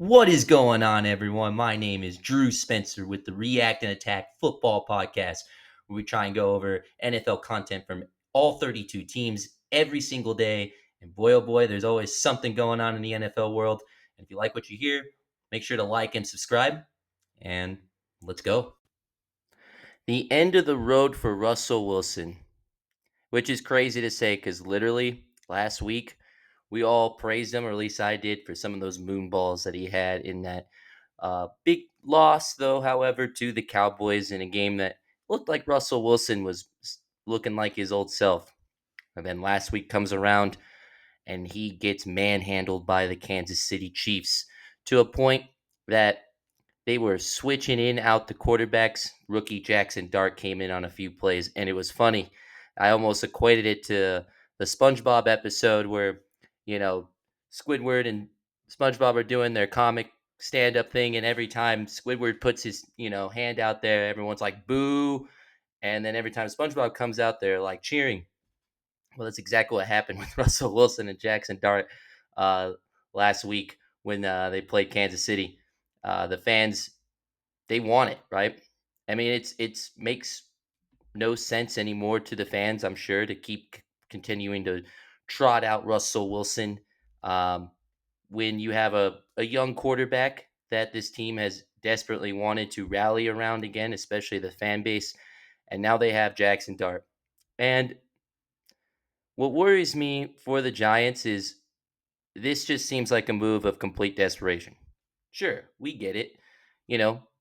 What is going on, everyone? My name is Drew Spencer with the React and Attack Football Podcast, where we try and go over NFL content from all 32 teams every single day. And boy, oh boy, there's always something going on in the NFL world. And if you like what you hear, make sure to like and subscribe. And let's go. The end of the road for Russell Wilson, which is crazy to say because literally last week we all praised him, or at least I did, for some of those moon balls that he had in that big loss, though, however, to the Cowboys in a game that looked like Russell Wilson was looking like his old self. And then last week comes around and he gets manhandled by the Kansas City Chiefs to a point that they were switching in out the quarterbacks. Rookie Jaxon Dart came in on a few plays, and it was funny. I almost equated it to the SpongeBob episode where, you know, Squidward and SpongeBob are doing their comic stand-up thing, and every time Squidward puts his, hand out there, everyone's like, boo. And then every time SpongeBob comes out there, like cheering. Well, that's exactly what happened with Russell Wilson and Jaxon Dart uh, last week when they played Kansas City. The fans, they want it, right? I mean, it's makes no sense anymore to the fans, I'm sure, to keep continuing to trot out Russell Wilson um, when you have a young quarterback that this team has desperately wanted to rally around again, especially the fan base. And now they have Jaxon Dart. And what worries me for the Giants is this just seems like a move of complete desperation. Sure, we get it.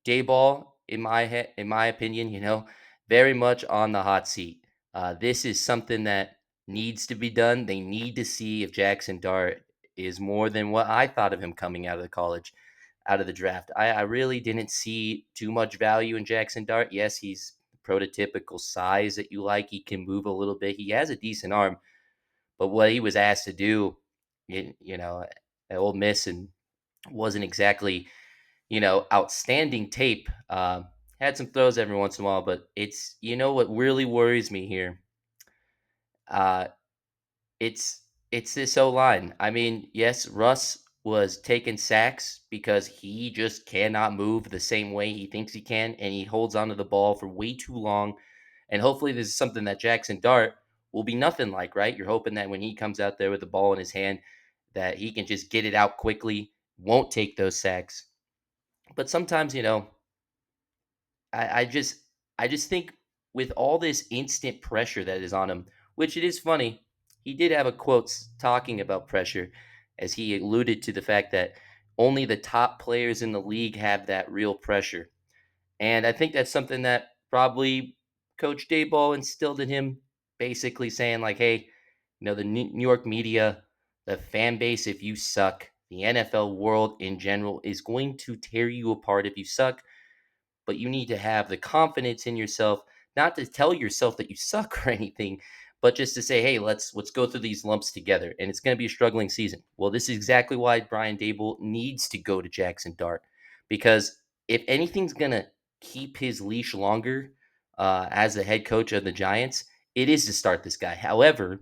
Dayball, in my opinion, very much on the hot seat. This is something that needs to be done. They need to see if Jaxon Dart is more than what I thought of him coming out of the college, out of the draft. I really didn't see too much value in Jaxon Dart. Yes, he's prototypical size that you like. He can move a little bit. He has a decent arm, but what he was asked to do, at Ole Miss, and wasn't exactly, outstanding tape. Had some throws every once in a while, but it's, what really worries me here. Uh, it's this O line. I mean, yes, Russ was taking sacks because he just cannot move the same way he thinks he can, and he holds onto the ball for way too long. And hopefully, this is something that Jaxon Dart will be nothing like, right? You're hoping that when he comes out there with the ball in his hand, that he can just get it out quickly, won't take those sacks. But sometimes, I, I just I just think with all this instant pressure that is on him, which it is funny, he did have a quote talking about pressure, as he alluded to the fact that only the top players in the league have that real pressure. And I think that's something that probably Coach Dayball instilled in him, basically saying, like, hey, the New York media, the fan base, if you suck, the NFL world in general is going to tear you apart if you suck, but you need to have the confidence in yourself, not to tell yourself that you suck or anything, but just to say, hey, let's go through these lumps together. And it's going to be a struggling season. Well, this is exactly why Brian Dable needs to go to Jaxon Dart, because if anything's going to keep his leash longer as the head coach of the Giants, it is to start this guy. However,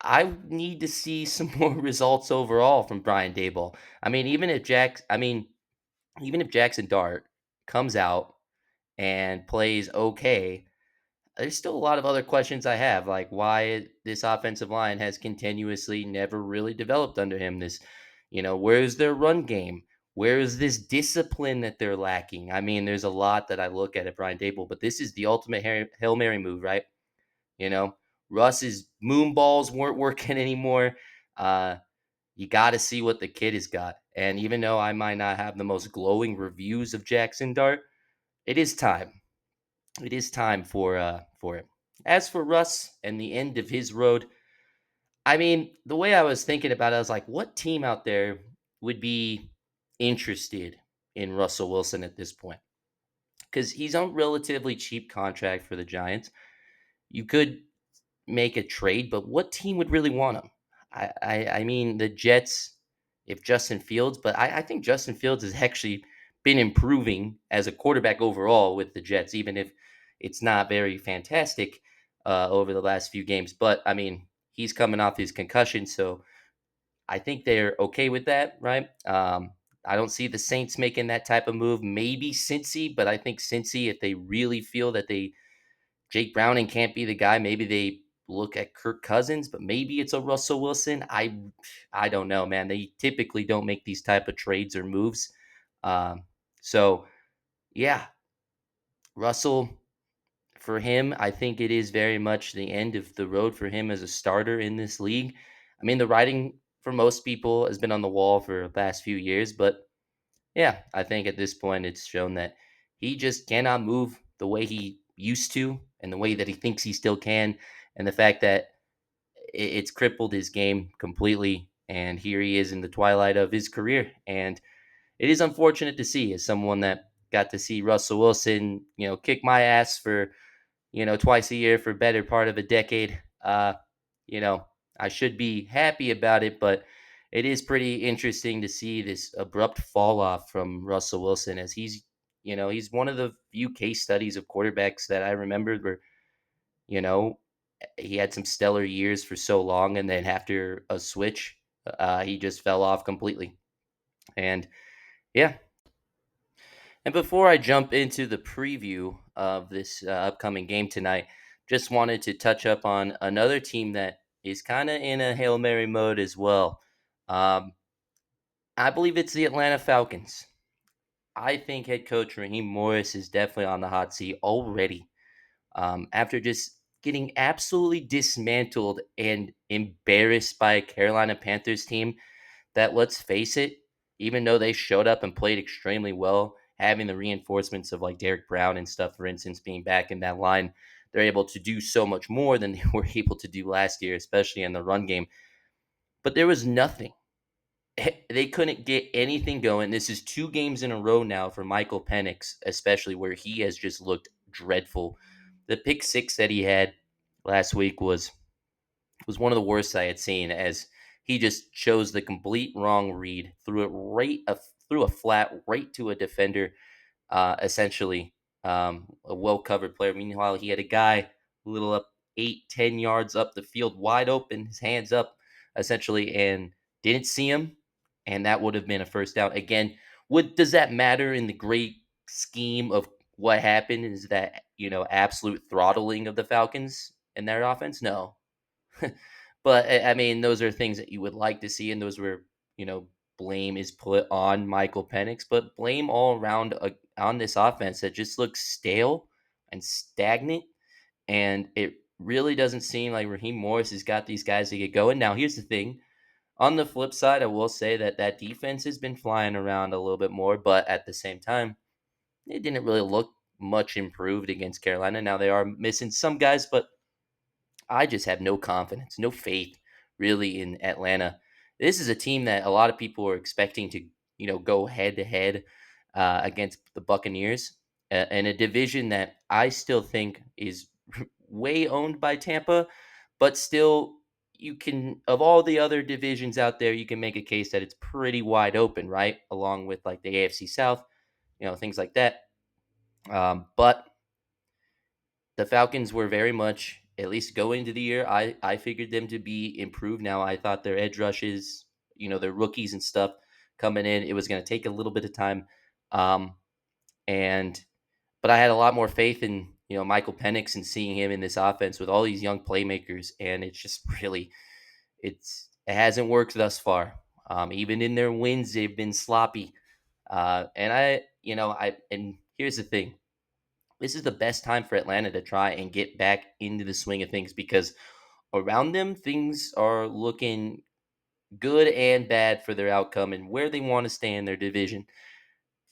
I need to see some more results overall from Brian Dable. I mean, even if Jaxon Dart comes out and plays okay, there's still a lot of other questions I have, like why this offensive line has continuously never really developed under him. Where's their run game? Where is this discipline that they're lacking? I mean, there's a lot that I look at Brian Dable, but this is the ultimate Hail Mary move, right? You know, Russ's moon balls weren't working anymore. Uh, you got to see what the kid has got. And even though I might not have the most glowing reviews of Jaxon Dart, it is time. It is time for it. As for Russ and the end of his road, I mean, the way I was thinking about it, I was like, what team out there would be interested in Russell Wilson at this point? Because he's on relatively cheap contract for the Giants. You could make a trade, but what team would really want him? I mean, the Jets, if Justin Fields, but I think Justin Fields has actually been improving as a quarterback overall with the Jets, even if it's not very fantastic over the last few games. But I mean, he's coming off his concussion, so I think they're okay with that, right? I don't see the Saints making that type of move. Maybe Cincy, but I think Cincy, if they really feel that Jake Browning can't be the guy, maybe they look at Kirk Cousins, but maybe it's a Russell Wilson. I don't know, man. They typically don't make these type of trades or moves. Um, so yeah, Russell, for him, I think it is very much the end of the road for him as a starter in this league. I mean, the writing for most people has been on the wall for the last few years, but yeah, I think at this point it's shown that he just cannot move the way he used to and the way that he thinks he still can. And the fact that it's crippled his game completely. And here he is in the twilight of his career. And it is unfortunate to see as someone that got to see Russell Wilson, kick my ass for twice a year for a better part of a decade. You know, I should be happy about it, but it is pretty interesting to see this abrupt fall off from Russell Wilson as he's one of the few case studies of quarterbacks that I remembered where, you know, he had some stellar years for so long, and then after a switch, he just fell off completely. And yeah, and before I jump into the preview of this upcoming game tonight, just wanted to touch up on another team that is kind of in a Hail Mary mode as well. Um, I believe it's the Atlanta Falcons. I think head coach Raheem Morris is definitely on the hot seat already. After just getting absolutely dismantled and embarrassed by a Carolina Panthers team that, let's face it, even though they showed up and played extremely well, having the reinforcements of like Derek Brown and stuff, for instance, being back in that line, they're able to do so much more than they were able to do last year, especially in the run game. But there was nothing. They couldn't get anything going. This is 2 games in a row now for Michael Penix, especially where he has just looked dreadful. The pick six that he had last week was one of the worst I had seen, as he just chose the complete wrong read, threw a flat right to a defender, essentially a well covered player. Meanwhile, he had a guy a little up 8, 10 yards up the field, wide open, his hands up, essentially, and didn't see him, and that would have been a first down. Again, what does that matter in the great scheme of what happened? Is that absolute throttling of the Falcons and their offense? No, but I mean, those are things that you would like to see, and those were, blame is put on Michael Penix, but blame all around on this offense that just looks stale and stagnant, and it really doesn't seem like Raheem Morris has got these guys to get going. Now, here's the thing: on the flip side, I will say that that defense has been flying around a little bit more, but at the same time, it didn't really look much improved against Carolina. Now they are missing some guys, but I just have no confidence, no faith really in Atlanta. This is a team that a lot of people are expecting to, go head to head against the Buccaneers, in a division that I still think is way owned by Tampa, but still, you can, of all the other divisions out there, you can make a case that it's pretty wide open, right? Along with like the AFC South, things like that. But the Falcons were very much, at least going into the year, I figured them to be improved. Now I thought their edge rushes, their rookies and stuff coming in, it was going to take a little bit of time. Um, and but I had a lot more faith in Michael Penix and seeing him in this offense with all these young playmakers, and it's just really it hasn't worked thus far. Even in their wins, they've been sloppy. And and here's the thing: this is the best time for Atlanta to try and get back into the swing of things, because around them things are looking good and bad for their outcome and where they want to stay in their division.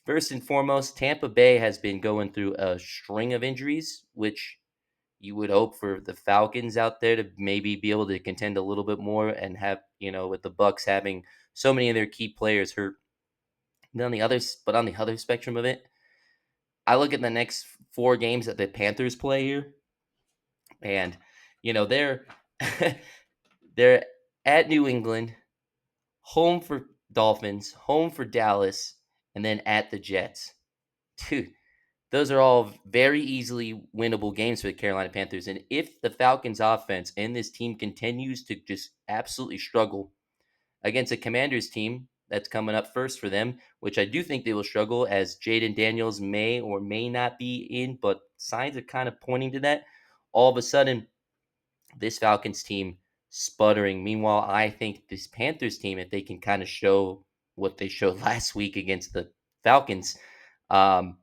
First and foremost, Tampa Bay has been going through a string of injuries, which you would hope for the Falcons out there to maybe be able to contend a little bit more and have, with the Bucks having so many of their key players hurt. And on the other spectrum of it, I look at the next 4 games that the Panthers play here, and they're they're at New England, home for Dolphins, home for Dallas, and then at the Jets. Dude, those are all very easily winnable games for the Carolina Panthers. And if the Falcons offense and this team continues to just absolutely struggle, against a Commanders team that's coming up first for them, which I do think they will struggle as Jaden Daniels may or may not be in, but signs are kind of pointing to that. All of a sudden, this Falcons team sputtering. Meanwhile, I think this Panthers team, if they can kind of show what they showed last week against the Falcons, um,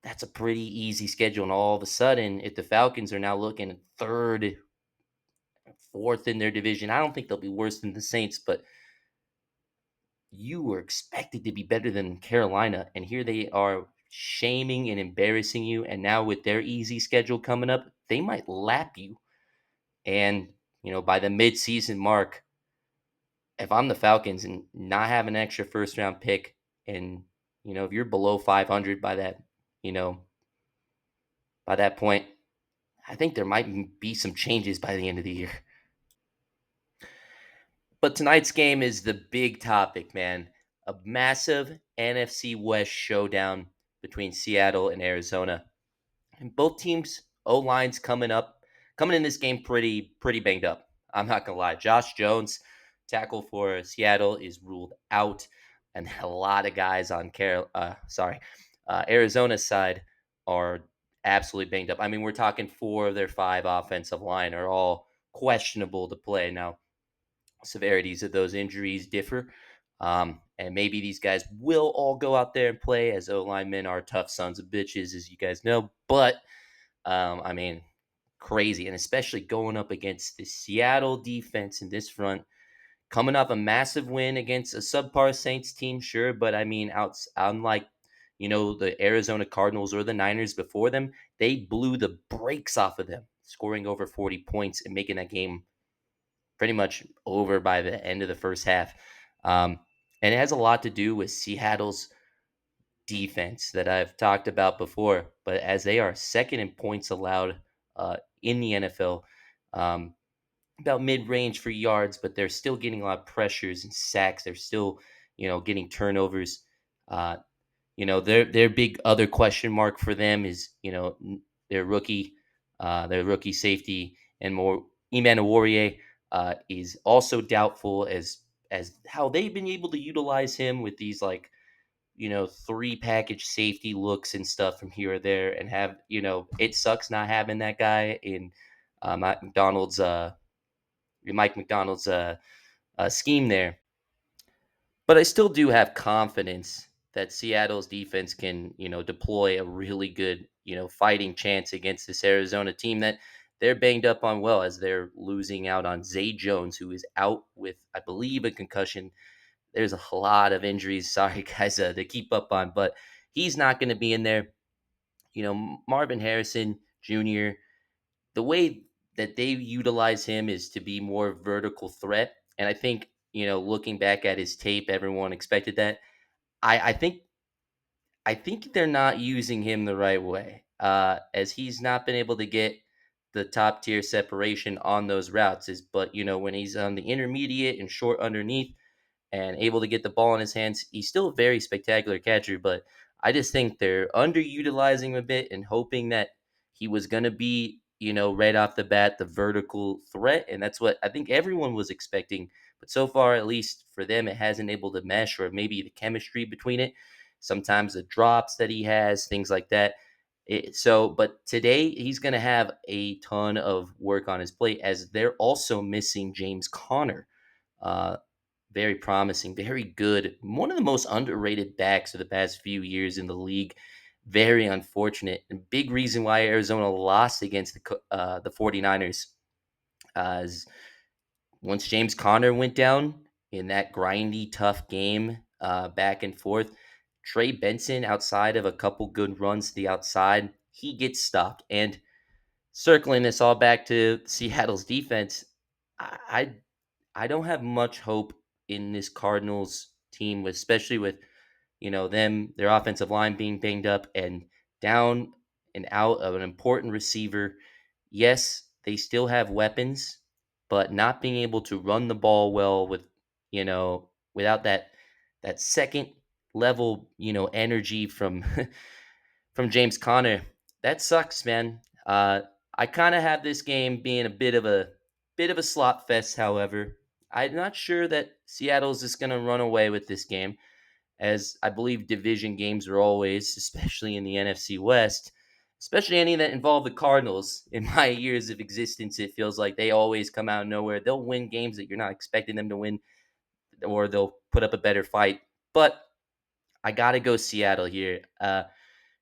that's a pretty easy schedule. And all of a sudden, if the Falcons are now looking at third, fourth in their division, I don't think they'll be worse than the Saints, but you were expected to be better than Carolina, and here they are shaming and embarrassing you. And now with their easy schedule coming up, they might lap you. And by the mid-season mark, if I'm the Falcons and not have an extra first round pick, and if you're below 500 you know, by that point, I think there might be some changes by the end of the year. But tonight's game is the big topic, man. A massive NFC West showdown between Seattle and Arizona. And both teams' O lines coming in this game pretty banged up. I'm not gonna lie. Josh Jones, tackle for Seattle, is ruled out, and a lot of guys on Arizona's side are absolutely banged up. I mean, we're talking 4 of their 5 offensive line are all questionable to play now. Severities of those injuries differ. And maybe these guys will all go out there and play, as O linemen are tough sons of bitches, as you guys know. But I mean, crazy, and especially going up against the Seattle defense in this front, coming off a massive win against a subpar Saints team, sure, but I mean, unlike the Arizona Cardinals or the Niners before them, they blew the brakes off of them, scoring over 40 points and making that game pretty much over by the end of the first half. And it has a lot to do with Seattle's defense that I've talked about before, but as they are second in points allowed in the NFL, um, about mid-range for yards, but they're still getting a lot of pressures and sacks. They're still, getting turnovers. Uh, their big other question mark for them is, their rookie safety and more Emmanuel is also doubtful as how they've been able to utilize him with these like 3 package safety looks and stuff from here or there, and have it sucks not having that guy in Mike McDonald's scheme there. But I still do have confidence that Seattle's defense can deploy a really good fighting chance against this Arizona team that they're banged up on, well, as they're losing out on Zay Jones, who is out with, I believe, a concussion. There's a lot of injuries. Sorry, guys, to keep up on, but he's not going to be in there. Marvin Harrison Jr., the way that they utilize him is to be more vertical threat. And I think, looking back at his tape, everyone expected that. I think they're not using him the right way, as he's not been able to get the top tier separation on those routes. But when he's on the intermediate and short underneath, and able to get the ball in his hands. He's still a very spectacular catcher, but I just think they're underutilizing him a bit and hoping that he was going to be, right off the bat, the vertical threat. And that's what I think everyone was expecting. But so far, at least for them, it hasn't able to mesh, or maybe the chemistry between it. Sometimes the drops that he has, things like that. But today he's going to have a ton of work on his plate, as they're also missing James Conner. Uh, Very promising, very good. One of the most underrated backs of the past few years in the league. Very unfortunate. And big reason why Arizona lost against the 49ers. As once James Conner went down in that grindy, tough game, back and forth, Trey Benson, outside of a couple good runs to the outside, he gets stopped. And circling this all back to Seattle's defense, I I don't have much hope in this Cardinals team, especially with their offensive line being banged up and down and out of an important receiver. Yes, they still have weapons, but not being able to run the ball well without that second level energy from from James Conner. That sucks, man. I kind of have this game being a bit of a slot fest. However, I'm not sure that Seattle's just going to run away with this game, as I believe division games are always, especially in the NFC West, especially any that involve the Cardinals. In my years of existence, it feels like they always come out of nowhere. They'll win games that you're not expecting them to win, or they'll put up a better fight. But I got to go Seattle here.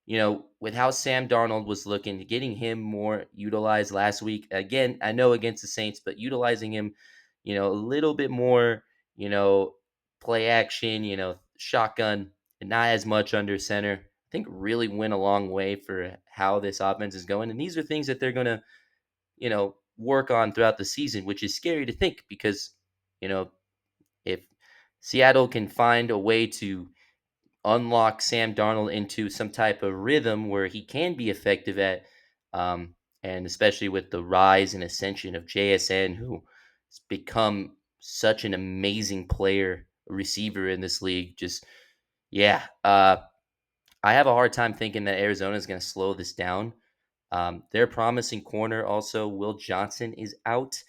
With how Sam Darnold was looking, getting him more utilized last week. Again, I know against the Saints, but utilizing him, a little bit more, you know, play action, shotgun, and not as much under center. I think really went a long way for how this offense is going. And these are things that they're going to, work on throughout the season, which is scary to think because, you know, if Seattle can find a way to unlock Sam Darnold into some type of rhythm where he can be effective at, um, and especially with the rise and ascension of JSN, who has become such an amazing player, receiver in this league. Just, yeah, I have a hard time thinking that Arizona is going to slow this down. Their promising corner, also, Will Johnson, is out.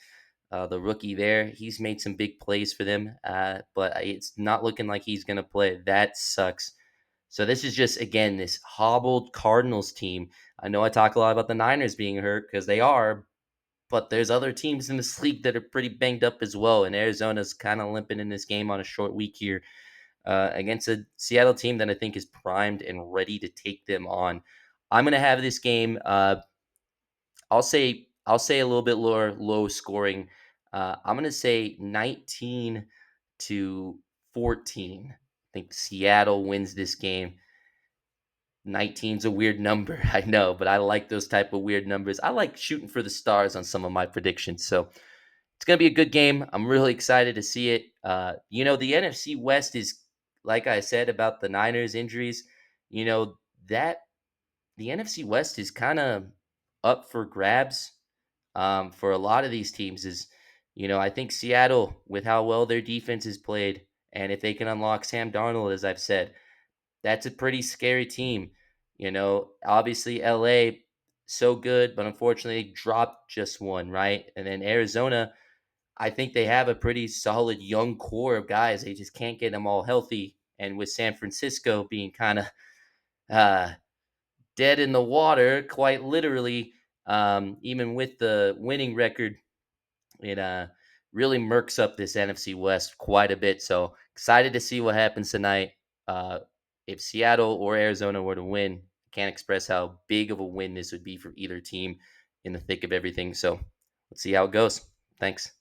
The rookie there, he's made some big plays for them, but it's not looking like he's going to play. That sucks. So this is just, again, this hobbled Cardinals team. I know I talk a lot about the Niners being hurt because they are, but there's other teams in this league that are pretty banged up as well. And Arizona's kind of limping in this game on a short week here, against a Seattle team that I think is primed and ready to take them on. I'm gonna have this game. I'll say a little bit low scoring. I'm gonna say 19-14. I think Seattle wins this game. 19's a weird number, I know, but I like those type of weird numbers. I like shooting for the stars on some of my predictions. So it's gonna be a good game. I'm really excited to see it. The NFC West is, like I said about the Niners injuries, that the NFC West is kind of up for grabs, for a lot of these teams. I think Seattle, with how well their defense is played, and if they can unlock Sam Darnold, as I've said, that's a pretty scary team. Obviously LA, so good, but unfortunately dropped just one, right? And then Arizona, I think they have a pretty solid young core of guys. They just can't get them all healthy. And with San Francisco being kind of uh, dead in the water, quite literally, even with the winning record, it really murks up this NFC West quite a bit. So excited to see what happens tonight. Uh, if Seattle or Arizona were to win, can't express how big of a win this would be for either team in the thick of everything. So let's see how it goes. Thanks.